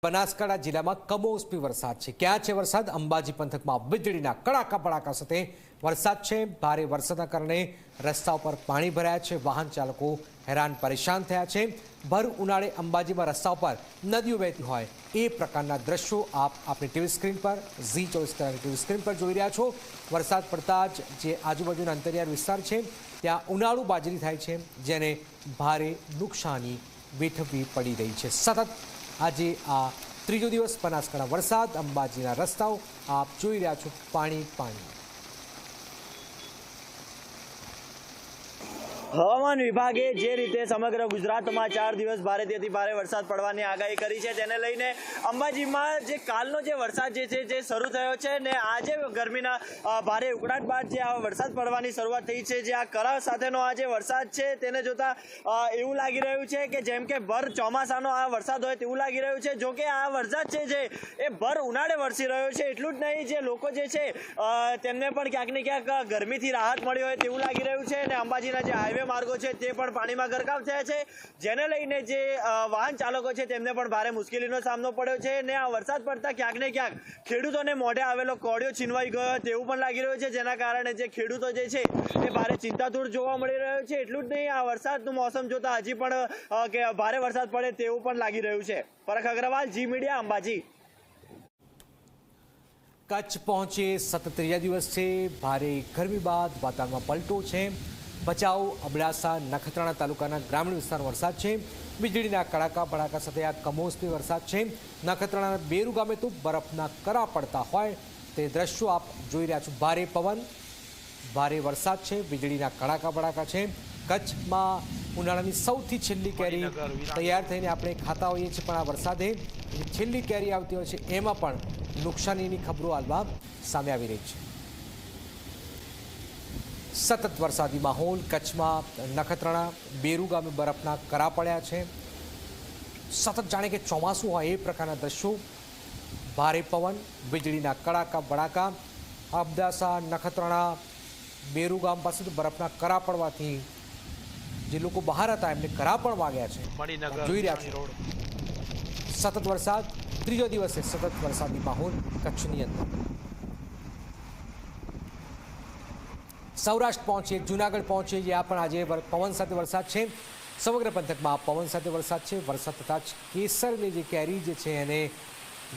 બનાસકાંઠા જિલ્લામાં કમોસમી વરસાદ છે। ક્યાં છે વરસાદ? અંબાજી પંથકમાં વીજળીના કડાકા ભડાકા સાથે વરસાદ છે। ભારે વરસાદના કારણે રસ્તા ઉપર પાણી ભરાયા છે। વાહન ચાલકો હેરાન પરેશાન થયા છે। ભર ઉનાળે અંબાજીમાં રસ્તા ઉપર નદીઓ વહેતી હોય એ પ્રકારના દ્રશ્યો આપ આપણી ટીવી સ્ક્રીન પર ઝી24 કલાકની ટીવી સ્ક્રીન પર જોઈ રહ્યા છો। વરસાદ પડતા જ જે આજુબાજુના અંતરિયાળ વિસ્તાર છે ત્યાં ઉનાળુ બાજરી થાય છે, જેને ભારે નુકસાની વેઠવવી પડી રહી છે। સતત આજે આ ત્રીજો દિવસ બનાસકાંઠા વરસાદ, અંબાજીના રસ્તાઓ આપ જોઈ રહ્યા છો પાણી પાણી। હવામાન વિભાગે જે રીતે સમગ્ર ગુજરાતમાં 4 દિવસ ભારેથી ભારે વરસાદ પડવાની આગાહી કરી છે, તેને લઈને અંબાજીમાં જે કાલનો જે વરસાદ જે શરૂ થયો છે ને આજે ગરમીના ભારે ઉકળાટ બાદ જે આ વરસાદ પડવાની શરૂઆત થઈ છે, જે આ કરા સાથેનો આ જે વરસાદ છે તેને જોતા એવું લાગી રહ્યું છે કે જેમ કે ભર ચોમાસાનો આ વરસાદ હોય તેવું લાગી રહ્યું છે। જો કે આ વરસાદ છે એ ભર ઉનાળે વરસી રહ્યો છે। એટલું જ નહીં, જે લોકો જે છે તેમને પણ ક્યાંક ને ક્યાંક ગરમીથી રાહત મળી હોય તેવું લાગી રહ્યું છે અને અંબાજીના જે હાઈવે માર્ગો છે તે પણ પાણીમાં ગરકાવ થયા છે, જેને લઈને જે વાહન ચાલકો છે તેમને પણ ભારે મુશ્કેલીનો સામનો પડ્યો છે અને આ વરસાદ પડતા ક્યાંક ને ક્યાંક ખેડૂતોને મોઢે આવેલો કોળિયો છીનવાઈ ગયો તેવું પણ લાગી રહ્યું છે, જેના કારણે જે ખેડૂતો જે છે એ ભારે ચિંતાતુર જોવા મળી રહ્યો છે। એટલું જ નહીં, આ વરસાદનું મોસમ જોતા હજી પણ ભારે વરસાદ પડે તેવું પણ લાગી રહ્યું છે। પરખ અગ્રવાલ, જી મીડિયા, અંબાજી। કચ્છ પહોંચે સતત ત્રીજા દિવસ છે। ભારે ગરમી બાદ વાતાવરણમાં પલટો છે। ભચાઉ, અબડાસા, નખત્રાણા તાલુકાના ગ્રામીણ વિસ્તારમાં વરસાદ છે। વીજળીના કડાકા ભડાકા સાથે આ કમોસમી વરસાદ છે। નખત્રાણાના બેરુ ગામે તો બરફના કરા પડતા હોય તે દ્રશ્યો આપ જોઈ રહ્યા છો। ભારે પવન, ભારે વરસાદ છે, વીજળીના કડાકા ભડાકા છે। કચ્છમાં ઉનાળાની સૌથી છેલ્લી કેરી તૈયાર થઈને આપણે ખાતા હોઈએ છીએ, પણ આ વરસાદે છેલ્લી કેરી આવતી હોય છે એમાં પણ નુકસાનીની ખબરો હાલમાં સામે આવી રહી છે। સતત વરસાદી માહોલ કચ્છમાં નખત્રાણા બેરુ ગામે બરફના કરા પડ્યા છે। સતત જાણે કે ચોમાસું હોય એ પ્રકારના દ્રશ્યો। ભારે પવન, વીજળીના કડાકા ભડાકા। અબડાસા, નખત્રાણા, બેરુ ગામ પાસે તો બરફના કરા પડવાથી જે લોકો બહાર હતા એમને કરા પણ વાગ્યા છે, જોઈ રહ્યા છો। સતત વરસાદ, ત્રીજો દિવસે સતત વરસાદી માહોલ કચ્છની અંદર। સૌરાષ્ટ્ર પહોંચીએ, જૂનાગઢ પહોંચીએ, જ્યાં પણ આજે પવન સાથે વરસાદ છે। સમગ્ર પંથકમાં પવન સાથે વરસાદ છે। વરસાદ થતાં જ કેસરની જે કેરી જે છે એને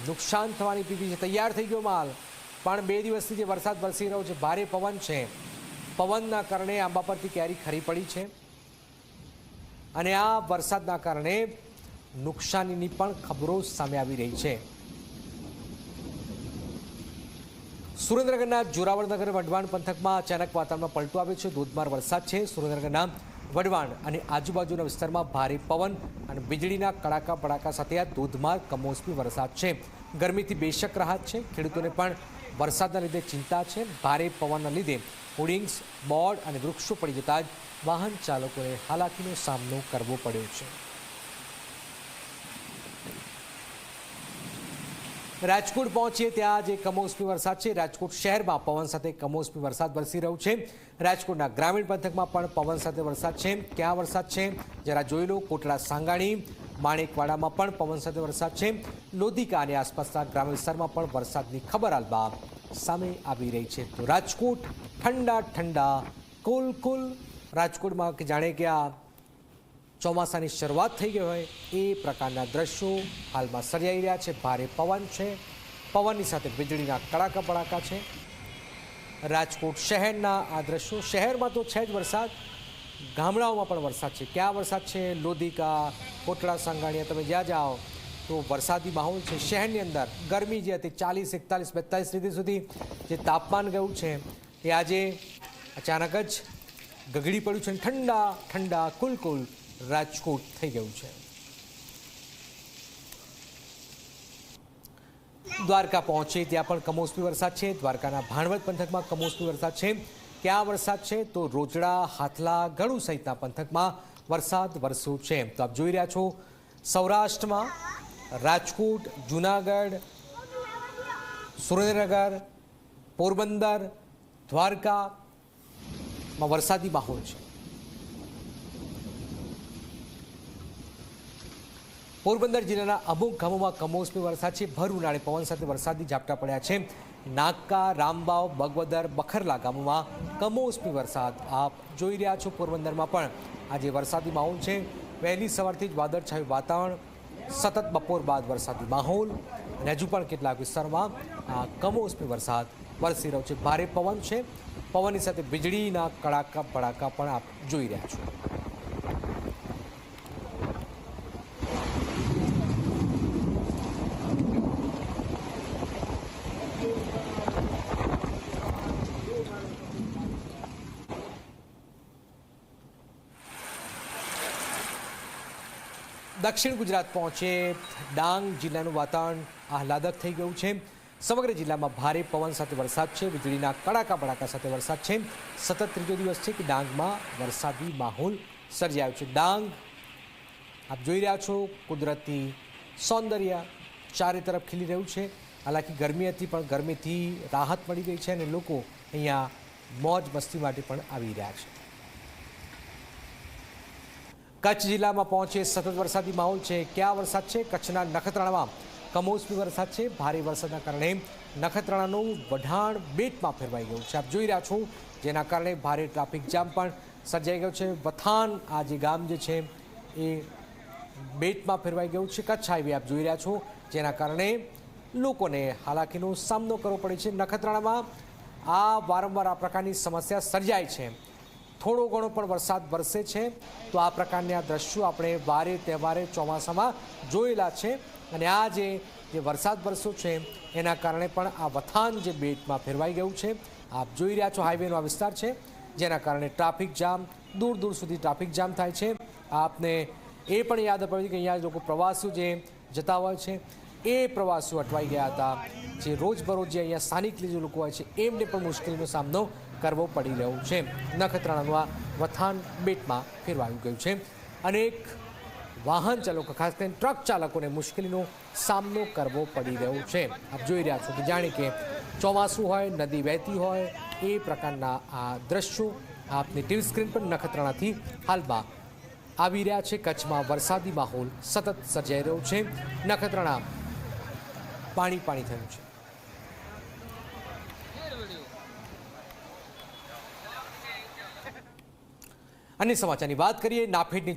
નુકસાન થવાની સ્થિતિ છે। તૈયાર થઈ ગયો માલ, પણ 2 દિવસથી જે વરસાદ વરસી રહ્યો છે, ભારે પવન છે, પવનના કારણે આંબા પરથી કેરી ખરી પડી છે અને આ વરસાદના કારણે નુકસાનીની પણ ખબરો સામે આવી રહી છે। સુરેન્દ્રનગરના જોરાવરનગર વઢવાણ પંથકમાં અચાનક વાતાવરણમાં પલટો આવ્યો છે। ધોધમાર વરસાદ છે। સુરેન્દ્રનગરના વઢવાણ અને આજુબાજુના વિસ્તારમાં ભારે પવન અને વીજળીના કડાકા ભડાકા સાથે આ ધોધમાર કમોસમી વરસાદ છે। ગરમીથી બેશક રાહત છે। ખેડૂતોને પણ વરસાદના લીધે ચિંતા છે। ભારે પવનના લીધે હોર્ડિંગ્સ, બોર્ડ અને વૃક્ષો પડી જતા જ વાહન ચાલકોને હાલાકીનો સામનો કરવો પડ્યો છે। રાજકોટ પહોંચીએ, ત્યાં જે કમોસમી વરસાદ છે, રાજકોટ શહેરમાં પવન સાથે કમોસમી વરસાદ વરસી રહ્યો છે। રાજકોટના ગ્રામીણ પંથકમાં પણ પવન સાથે વરસાદ છે। ક્યાં વરસાદ છે જરા જોઈ લો। કોટડા, સાંગાણી, માણેકવાડામાં પણ પવન સાથે વરસાદ છે। લોધિકા અને આસપાસના ગ્રામ્ય વિસ્તારમાં પણ વરસાદની ખબર હાલમાં સામે આવી રહી છે। તો રાજકોટ ઠંડા ઠંડા કુલ રાજકોટમાં જાણે કે આ ચોમાસાની શરૂઆત થઈ ગઈ હોય એ પ્રકારના દ્રશ્યો હાલમાં સર્જાઈ રહ્યા છે। ભારે પવન છે, પવનની સાથે વીજળીના કડાકા ભડાકા છે। રાજકોટ શહેરના આ દ્રશ્યો, શહેરમાં તો છે જ વરસાદ, ગામડાઓમાં પણ વરસાદ છે। ક્યાં વરસાદ છે? લોધિકા, કોટડા, સાંગાણીયા, તમે જ્યાં જાઓ તો વરસાદી માહોલ છે। શહેરની અંદર ગરમી જે હતી 40, 41, 42 ડિગ્રી સુધી જે તાપમાન ગયું છે એ આજે અચાનક જ ગગડી પડ્યું છે। ઠંડા ઠંડા કુલ રાજકોટ થઈ ગયું છે। દ્વારકા પહોંચે, ત્યાં પણ કમોસમી વરસાદ છે। દ્વારકાના ભાણવડ પંથકમાં કમોસમી વરસાદ છે। ક્યાં વરસાદ છે? તો રોજડા, હાથલા, ગળુ સહિતના પંથકમાં વરસાદ વરસ્યો છે। તો આપ જોઈ રહ્યા છો સૌરાષ્ટ્રમાં રાજકોટ, જૂનાગઢ, સુરેન્દ્રનગર, પોરબંદર, દ્વારકામાં વરસાદી માહોલ છે। પોરબંદર જિલ્લાના અમુક ગામોમાં કમોસમી વરસાદ છે. ભર ઉનાળે પવન સાથે વરસાદી ઝાપટા પડ્યા છે. નાકા, રામબાવ, બગવદર, બખરલા ગામોમાં કમોસમી વરસાદ આપ જોઈ રહ્યા છો. પોરબંદરમાં પણ આજે વરસાદી માહોલ છે. વહેલી સવારથી જ વાદળછાયું વાતાવરણ, સતત બપોર બાદ વરસાદી માહોલ અને હજુ પણ કેટલાક વિસ્તારમાં આ કમોસમી વરસાદ વરસી રહ્યો છે. ભારે પવન છે. પવનની સાથે વીજળીના કડાકા ભડાકા પણ આપ જોઈ રહ્યા છો. દક્ષિણ ગુજરાત પહોંચે ડાંગ જિલ્લાનું વાતાવરણ આહલાદક થઈ ગયું છે. સમગ્ર જિલ્લામાં ભારે પવન સાથે વરસાદ છે. વીજળીના કડાકા ભડાકા સાથે વરસાદ છે. સતત ત્રીજો દિવસ છે કે ડાંગમાં વરસાદી માહોલ સર્જાયો છે. ડાંગ આપ જોઈ રહ્યા છો, કુદરતી સૌંદર્ય ચારે તરફ ખીલી રહ્યું છે. હાલાકી ગરમી હતી પણ ગરમીથી રાહત મળી ગઈ છે અને લોકો અહીંયા મોજ મસ્તી માટે પણ આવી રહ્યા છે. કચ્છ જિલ્લામાં પહોંચે સતત વરસાદી માહોલ છે. ક્યાં વરસાદ છે? કચ્છના નખત્રાણામાં કમોસમી વરસાદ છે. ભારે વરસાદના કારણે નખત્રાણાનું વઢાણ બેટમાં ફેરવાઈ ગયું છે. આપ જોઈ રહ્યા છો, જેના કારણે ભારે ટ્રાફિક જામ પણ સર્જાઈ ગયો છે. વથાન આ જે ગામ જે છે એ બેટમાં ફેરવાઈ ગયું છે. કચ્છ હાઈવે આપ જોઈ રહ્યા છો, જેના કારણે લોકોને હાલાકીનો સામનો કરવો પડે છે. નખત્રાણામાં આ વારંવાર આ પ્રકારની સમસ્યા સર્જાય છે. થોડો ઘણો પણ વરસાદ વરસે છે તો આ પ્રકારના દ્રશ્યો આપણે વારે તહેવારે ચોમાસામાં જોયેલા છે. અને આ જે વરસાદ વરસ્યો છે એના કારણે પણ આ વથાન જે બેટમાં ફેરવાઈ ગયું છે. આપ જોઈ રહ્યા છો, હાઈવેનો આ વિસ્તાર છે, જેના કારણે ટ્રાફિક જામ, દૂર દૂર સુધી ટ્રાફિક જામ થાય છે. આપને એ પણ યાદ અપાવ્યું કે અહીંયા લોકો પ્રવાસીઓ જે જતા હોય છે એ પ્રવાસીઓ અટવાઈ ગયા હતા. જે રોજબરોજ જે અહીંયા સ્થાનિક જે લોકો હોય છે એમને પણ મુશ્કેલીનો સામનો કરવો પડી રહ્યો છે. નખત્રાણાનું આ વથાન બેટમાં ફેરવાયું ગયું છે. અનેક વાહન ચાલકો, ખાસ કરીને ટ્રક ચાલકોને મુશ્કેલીનો સામનો કરવો પડી રહ્યો છે. આપ જોઈ રહ્યા છો કે જાણે કે ચોમાસું હોય, નદી વહેતી હોય એ પ્રકારના આ દ્રશ્યો આપની ટીવી સ્ક્રીન પર નખત્રાણાથી હાલમાં આવી રહ્યા છે. કચ્છમાં વરસાદી માહોલ સતત સર્જાઈ રહ્યો છે. નખત્રાણા પાણી પાણી થયું છે. અન્ય સમાચારની વાત કરીએ. નાફેડની